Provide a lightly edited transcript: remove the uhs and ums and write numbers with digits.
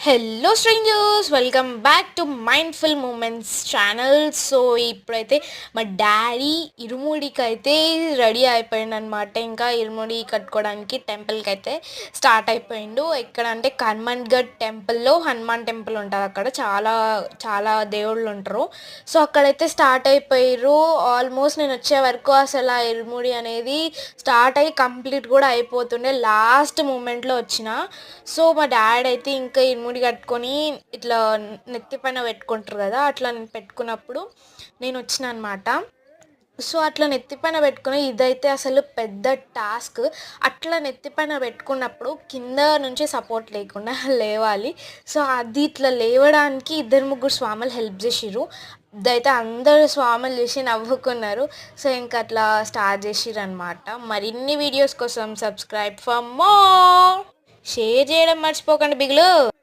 Hello strangers, welcome back to mindful moments channel. So ఇప్పుడైతే మా daddy ఇరుముడికి అయితే ready అయిపోయిండు అనమాట. ఇంకా ఇరుముడి కట్టుకోవడానికి టెంపుల్కి అయితే స్టార్ట్ అయిపోయిండు. ఎక్కడ అంటే కన్మన్గఢ్ టెంపుల్లో హనుమాన్ టెంపుల్ ఉంటుంది. అక్కడ చాలా చాలా దేవుళ్ళు ఉంటారు. సో అక్కడైతే స్టార్ట్ అయిపోయారు. ఆల్మోస్ట్ నేను వచ్చే వరకు అసలు ఆ ఇరుముడి అనేది స్టార్ట్ అయ్యి కంప్లీట్ కూడా అయిపోతుండే. లాస్ట్ మూమెంట్లో వచ్చిన. సో మా డాడీ అయితే ఇంకా ఇరుముడి కట్టుకొని ఇట్లా నెత్తి పైన పెట్టుకుంటారు కదా, అట్లా నేను పెట్టుకున్నప్పుడు నేను వచ్చిన అనమాట. సో అట్లా నెత్తి పైన పెట్టుకుని ఇదైతే అసలు పెద్ద టాస్క్. అట్లా నెత్తి పైన పెట్టుకున్నప్పుడు కింద నుంచి సపోర్ట్ లేకుండా లేవాలి. సో అది ఇట్లా లేవడానికి ఇద్దరు ముగ్గురు స్వాములు హెల్ప్ చేసిర్రు. ఇదైతే అందరు స్వాములు చేసి నవ్వుకున్నారు. సో ఇంకా అట్లా స్టార్ట్ చేసిర్రు అనమాట. మరిన్ని వీడియోస్ కోసం సబ్స్క్రైబ్ ఫర్ మోర్. షేర్ చేయడం మర్చిపోకండి బిగులు.